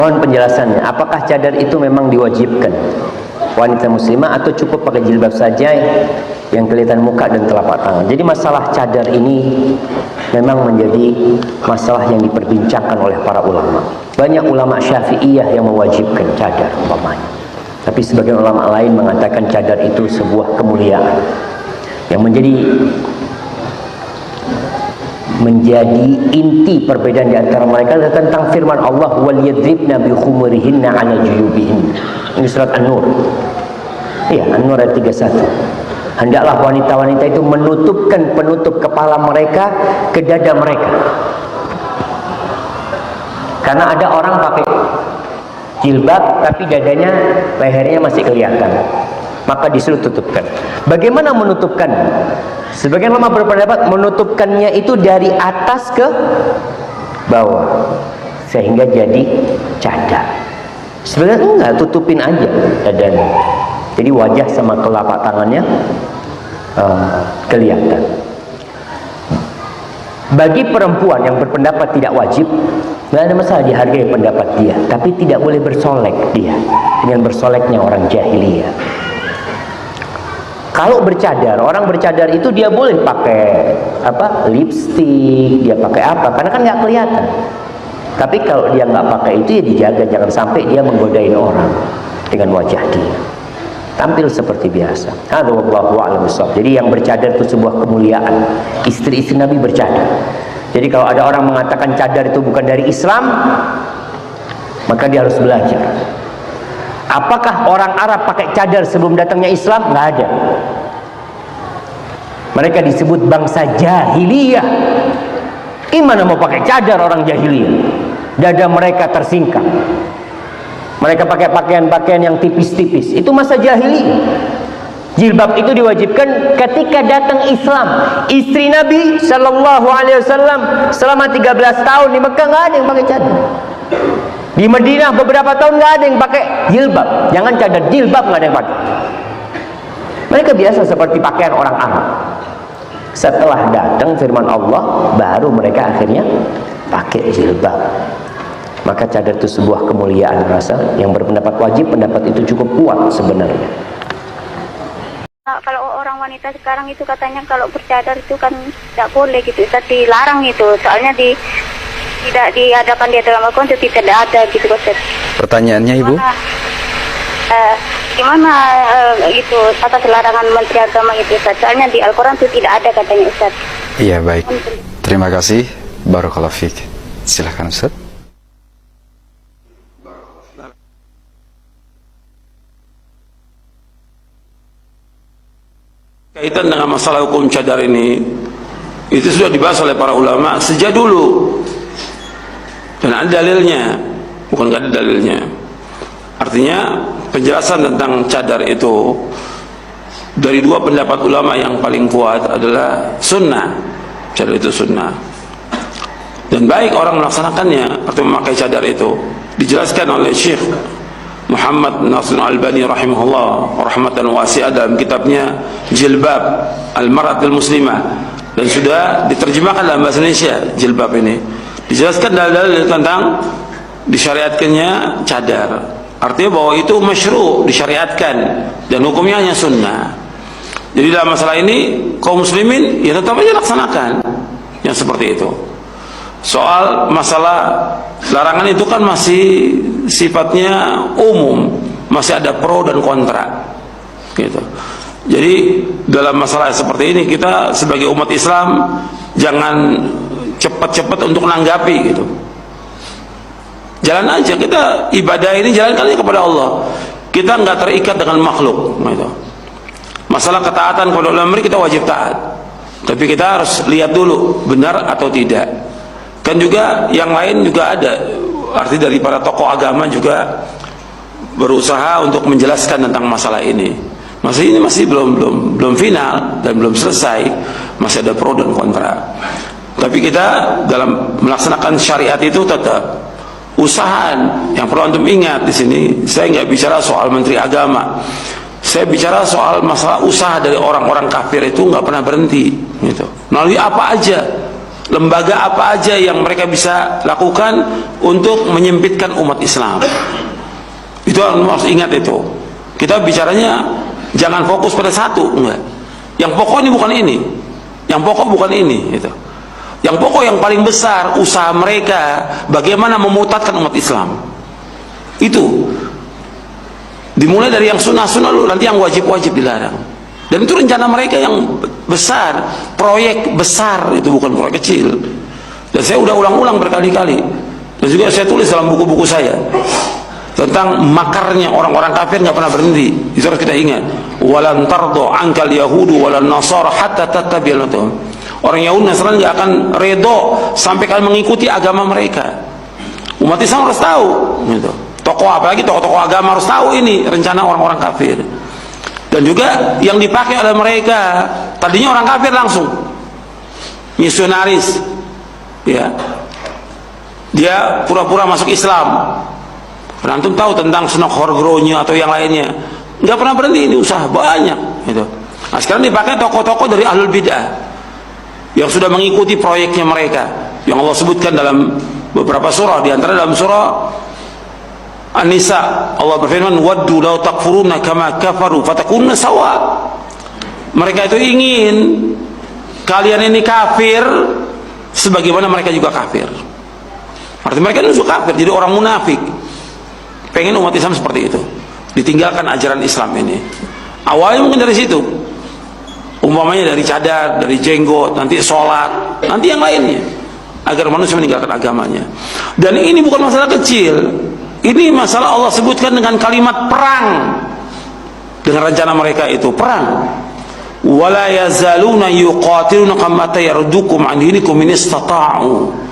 Mohon penjelasannya, apakah cadar itu memang diwajibkan wanita muslimah atau cukup pakai jilbab saja yang kelihatan muka dan telapak tangan? Jadi masalah cadar ini memang menjadi masalah yang diperbincangkan oleh para ulama. Banyak ulama Syafi'iyah yang mewajibkan cadar umpamanya. Tapi sebagian ulama lain mengatakan cadar itu sebuah kemuliaan. Yang menjadi inti perbedaan di antara mereka adalah tentang firman Allah, wal yadribna bi khumurihinna 'ala juyubihin. Ini surat An-Nur. Iya, An-Nur ayat 31. Hendaklah wanita-wanita itu menutupkan penutup kepala mereka ke dada mereka. Karena ada orang pakai jilbab tapi dadanya, lehernya masih kelihatan. Maka disuruh tutupkan. Bagaimana menutupkan? Sebagian ulama berpendapat menutupkannya itu dari atas ke bawah sehingga jadi cadar. Sebenarnya enggak, tutupin aja dadanya. Jadi wajah sama telapak tangannya kelihatan. Bagi perempuan yang berpendapat tidak wajib, nggak ada masalah, dihargai pendapat dia, tapi tidak boleh bersolek dia dengan bersoleknya orang jahiliyah. Kalau bercadar, orang bercadar itu dia boleh pakai lipstik, dia pakai apa, karena kan nggak kelihatan. Tapi kalau dia nggak pakai itu ya dijaga, jangan sampai dia menggodain orang dengan wajah dia. Tampil seperti biasa. Wallahu a'lam bishawab. Jadi yang bercadar itu sebuah kemuliaan. Istri-istri Nabi bercadar. Jadi kalau ada orang mengatakan cadar itu bukan dari Islam, maka dia harus belajar. Apakah orang Arab pakai cadar sebelum datangnya Islam? Nggak ada. Mereka disebut bangsa jahiliyah. Gimana mau pakai cadar orang jahiliyah? Dada mereka tersingkap. Mereka pakai pakaian-pakaian yang tipis-tipis. Itu masa jahiliyah. Jilbab itu diwajibkan ketika datang Islam. Istri Nabi Shallallahu Alaihi Wasallam selama 13 tahun di Mekah nggak ada yang pakai cadar. Di Madinah beberapa tahun nggak ada yang pakai jilbab. Jangan cadar, jilbab nggak ada yang pakai. Mereka biasa seperti pakaian orang Arab. Setelah datang firman Allah, baru mereka akhirnya pakai jilbab. Maka cadar itu sebuah kemuliaan rasa. Yang berpendapat wajib, pendapat itu cukup kuat sebenarnya. Kalau orang wanita sekarang itu katanya kalau bercadar itu kan tidak boleh gitu, dilarang itu. Soalnya tidak diadakan di dalam Al-Quran, itu tidak ada gitu Ustaz. Pertanyaannya Ibu? Gimana gitu atas larangan Menteri Agama itu Ustaz? Soalnya di Al-Quran itu tidak ada katanya Ustaz. Iya, baik. Terima kasih. Barakallahu fiik. Silakan Ustaz. Kaitan dengan masalah hukum cadar ini, itu sudah dibahas oleh para ulama sejak dulu. Dan ada dalilnya, bukan nggak ada dalilnya. Artinya penjelasan tentang cadar itu dari dua pendapat ulama yang paling kuat adalah sunnah. Cadar itu sunnah. Dan baik orang melaksanakannya atau memakai cadar itu. Dijelaskan oleh Syekh Muhammad Nasir Al-Albani rahimahullah rahmatan wasi'ah dalam kitabnya Jilbab Al-Mar'atul Muslimah, dan sudah diterjemahkan dalam bahasa Indonesia jilbab ini. Dijelaskan dalil-dalil tentang disyariatkannya cadar. Artinya bahwa itu masyru', disyariatkan, dan hukumnya hanya sunnah. Jadi dalam masalah ini kaum muslimin ya tetap aja laksanakan yang seperti itu. Soal masalah larangan itu kan masih sifatnya umum, masih ada pro dan kontra gitu. Jadi dalam masalah seperti ini kita sebagai umat Islam jangan cepat-cepat untuk menanggapi gitu. Jalan aja, kita ibadah ini jalankan aja kepada Allah. Kita nggak terikat dengan makhluk gitu. Masalah ketaatan kepada ulama kita wajib taat, tapi kita harus lihat dulu benar atau tidak. Kan juga yang lain juga ada, arti dari para tokoh agama juga berusaha untuk menjelaskan tentang masalah ini. Masalah ini masih belum final dan belum selesai, masih ada pro dan kontra. Tapi kita dalam melaksanakan syariat itu tetap usahaan. Yang perlu antum ingat di sini, saya nggak bicara soal menteri agama, saya bicara soal masalah usaha dari orang-orang kafir itu nggak pernah berhenti. Gitu. Melalui apa aja lembaga apa aja yang mereka bisa lakukan untuk menyempitkan umat Islam. Itu harus ingat itu. Kita bicaranya jangan fokus pada satu, enggak. Yang pokok ini bukan ini. Yang pokok bukan ini, gitu. Yang pokok yang paling besar usaha mereka bagaimana memutatkan umat Islam. Itu dimulai dari yang sunnah-sunnah dulu, nanti yang wajib-wajib dilarang. Dan itu rencana mereka yang besar, proyek besar, itu bukan proyek kecil. Dan saya udah ulang-ulang berkali-kali. Dan juga saya tulis dalam buku-buku saya tentang makarnya orang-orang kafir, nggak pernah berhenti. Itu harus kita ingat. Walan tardo angkal yahudu walan nasara hatta tattabi'anhum. Orang Yahudi Nasrani nggak akan redo sampai kalian mengikuti agama mereka. Umat Islam harus tahu, gitu. Tokoh apalagi tokoh-tokoh agama harus tahu ini rencana orang-orang kafir. Dan juga yang dipakai oleh mereka tadinya orang kafir langsung misionaris, ya. Dia pura-pura masuk Islam. Antum tahu tentang Senok Horgronya atau yang lainnya, nggak pernah berhenti ini usaha banyak, gitu. Nah sekarang dipakai tokoh-tokoh dari ahlul bidah yang sudah mengikuti proyeknya mereka, yang Allah sebutkan dalam beberapa surah, di antara dalam surah An-Nisa Allah berfirman waddu law takfuruna kama kafaru fatakununa sawa. Mereka itu ingin kalian ini kafir sebagaimana mereka juga kafir. Artinya mereka itu kafir, jadi orang munafik. Pengen umat Islam seperti itu, ditinggalkan ajaran Islam ini. Awalnya mungkin dari situ, umpamanya dari cadar, dari jenggot, nanti sholat, nanti yang lainnya, agar manusia meninggalkan agamanya. Dan ini bukan masalah kecil, ini masalah Allah sebutkan dengan kalimat perang, dengan rencana mereka itu perang. Wala yazaluna yuqatilunakum hatta yardukum an dinikum in istata'u.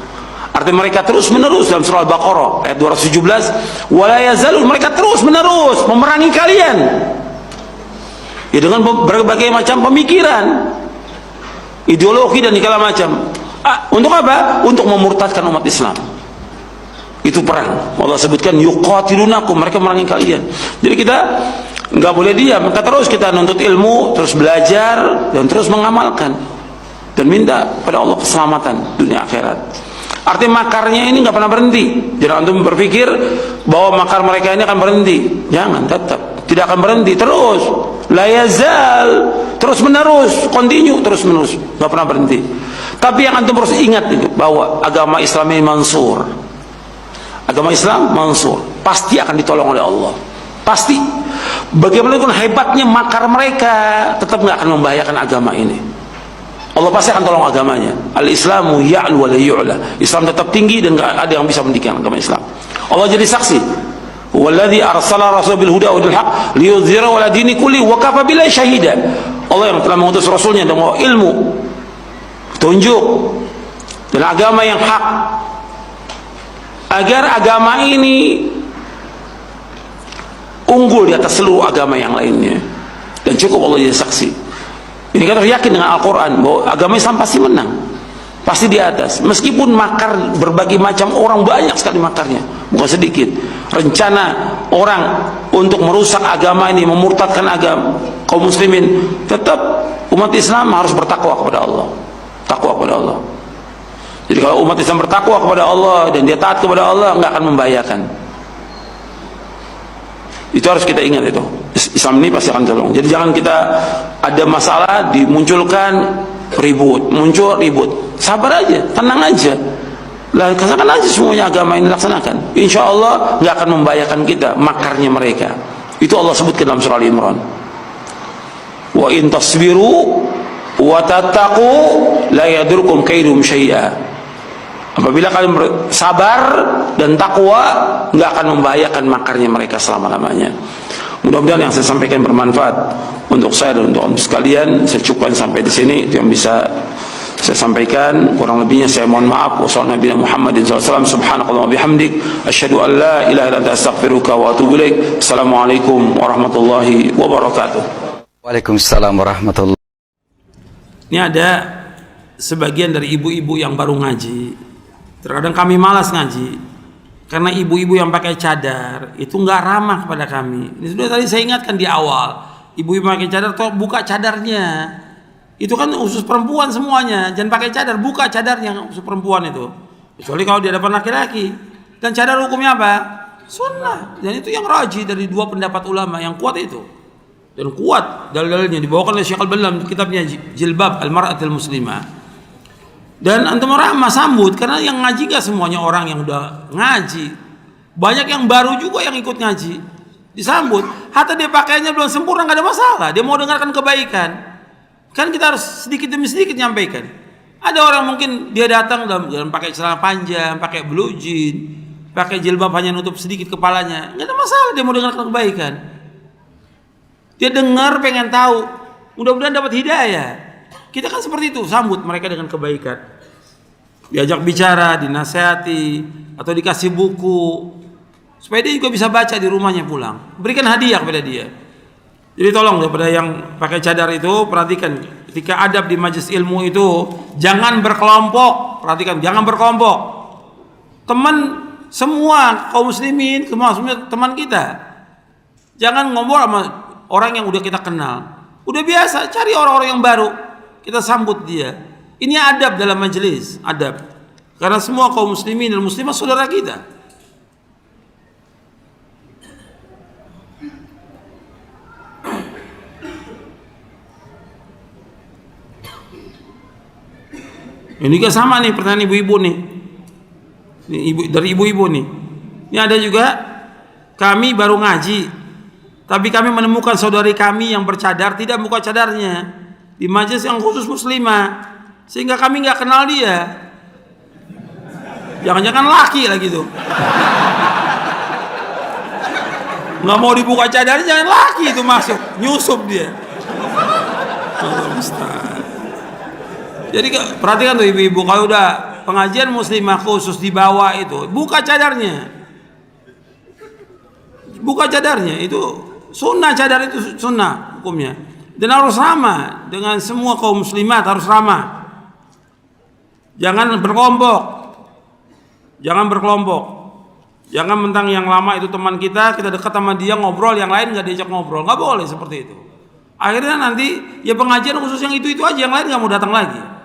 Artinya mereka terus menerus dalam surah Al-Baqarah ayat 217, wala yazalun, mereka terus menerus memerangi kalian. Ya dengan berbagai macam pemikiran, ideologi dan segala macam. Untuk apa? Untuk memurtadkan umat Islam. Itu perang. Allah sebutkan yuqatilunakum, mereka memerangi kalian. Jadi kita nggak boleh diam, maka terus kita nuntut ilmu, terus belajar dan terus mengamalkan dan minta pada Allah keselamatan dunia akhirat. Artinya makarnya ini nggak pernah berhenti. Jangan antum berpikir bahwa makar mereka ini akan berhenti. Jangan, tetap tidak akan berhenti, terus la yazal, terus menerus, continue, terus menerus, nggak pernah berhenti. Tapi yang antum harus ingat bahwa agama Islam ini mansur. Agama Islam mansur, pasti akan ditolong oleh Allah. Pasti. Bagaimanapun hebatnya makar mereka, tetap nggak akan membahayakan agama ini. Allah pasti akan tolong agamanya. Al-Islamu ya'lu wa la yu'la. Islam tetap tinggi dan nggak ada yang bisa meninggikan agama Islam. Allah jadi saksi. Walladzi arsala rasulahu bil huda wa dinil haq liyudhhirahu 'ala dini kulli wa kafa billahi syahida. Allah yang telah mengutus rasulnya dengan ilmu, petunjuk dan agama yang hak, agar agama ini unggul di atas seluruh agama yang lainnya. Dan cukup Allah jadi saksi. Ini kita harus yakin dengan Al-Quran bahwa agama Islam pasti menang, pasti di atas. Meskipun makar berbagai macam orang, banyak sekali makarnya, bukan sedikit. Rencana orang untuk merusak agama ini, memurtadkan agama kaum muslimin, tetap umat Islam harus bertakwa kepada Allah. Takwa kepada Allah. Jadi kalau umat Islam bertakwa kepada Allah dan dia taat kepada Allah, nggak akan membahayakan. Itu harus kita ingat itu. Islam ini pasti akan tolong. Jadi jangan kita ada masalah dimunculkan ribut, muncul ribut. Sabar aja, tenang aja. Laksanakan aja semuanya agama ini laksanakan. Insya Allah nggak akan membahayakan kita makarnya mereka. Itu Allah sebutkan dalam surah Al-Imran. Wa in tasbiru wa tattaqu la yadurkum kaidum syai'a. Apabila kalian bersabar dan takwa, nggak akan membahayakan makarnya mereka selama-lamanya. Mudah-mudahan yang saya sampaikan bermanfaat untuk saya dan untuk anda sekalian. Saya cukupkan sampai di sini. Itu yang bisa saya sampaikan. Kurang lebihnya saya mohon maaf. Wassalamualaikum warahmatullahi wabarakatuh. Subhanakallah wa bihamdik, asyhadu an la ilaha illa anta astaghfiruka wa atubu ilaik. Assalamualaikum warahmatullahi wabarakatuh. Waalaikumsalam warahmatullahi. Ini ada sebagian dari ibu-ibu yang baru ngaji. Terkadang kami malas ngaji karena ibu-ibu yang pakai cadar itu nggak ramah kepada kami. Ini sudah tadi saya ingatkan di awal. Ibu-ibu pakai cadar, toh buka cadarnya. Itu kan khusus perempuan semuanya. Jangan pakai cadar, buka cadarnya khusus perempuan itu. Kecuali kalau di hadapan laki-laki. Dan cadar hukumnya apa? Sunnah. Dan itu yang rajih dari dua pendapat ulama yang kuat itu. Dan kuat dalil-dalilnya dibawakan oleh Syekh Al-Ballam di kitabnya Jilbab Al-Mar'atil Muslimah. Dan antum ramah sambut karena yang ngaji gak semuanya orang yang udah ngaji. Banyak yang baru juga yang ikut ngaji. Disambut. Hatta dia pakaiannya belum sempurna gak ada masalah. Dia mau dengarkan kebaikan. Kan kita harus sedikit demi sedikit nyampaikan. Ada orang mungkin dia datang dalam pakai celana panjang, pakai blue jean, pakai jilbab hanya nutup sedikit kepalanya, nggak ada masalah dia mau dengarkan kebaikan. Dia dengar pengen tahu, mudah-mudahan dapat hidayah. Kita kan seperti itu, sambut mereka dengan kebaikan. Diajak bicara, dinasihati, atau dikasih buku supaya dia juga bisa baca di rumahnya pulang. Berikan hadiah kepada dia. Jadi tolong daripada yang pakai cadar itu perhatikan ketika adab di majelis ilmu itu jangan berkelompok. Perhatikan, jangan berkelompok. Teman semua kaum muslimin, maksudnya teman kita. Jangan ngobrol sama orang yang udah kita kenal. Udah biasa, cari orang-orang yang baru. Kita sambut dia. Ini adab dalam majelis, adab. Karena semua kaum muslimin dan muslimah saudara kita. Ini juga sama nih pertanyaan ibu-ibu nih. Ini dari ibu-ibu nih. Ini ada juga kami baru ngaji, tapi kami menemukan saudari kami yang bercadar tidak buka cadarnya di majelis yang khusus muslimah, sehingga kami nggak kenal dia. Jangan-jangan laki lagi tuh. Nggak mau dibuka cadarnya, jangan laki itu masuk, nyusup dia. Allah musta'an. Jadi perhatikan tuh ibu-ibu, kalau udah pengajian muslimah khusus di bawah itu buka cadarnya, buka cadarnya, itu sunnah, cadar itu sunnah hukumnya. Dan harus ramah dengan semua kaum muslimat, harus ramah. Jangan berkelompok, jangan berkelompok, jangan mentang yang lama itu teman kita dekat sama dia ngobrol, yang lain nggak diajak ngobrol, nggak boleh seperti itu. Akhirnya nanti ya pengajian khusus yang itu aja, yang lain nggak mau datang lagi.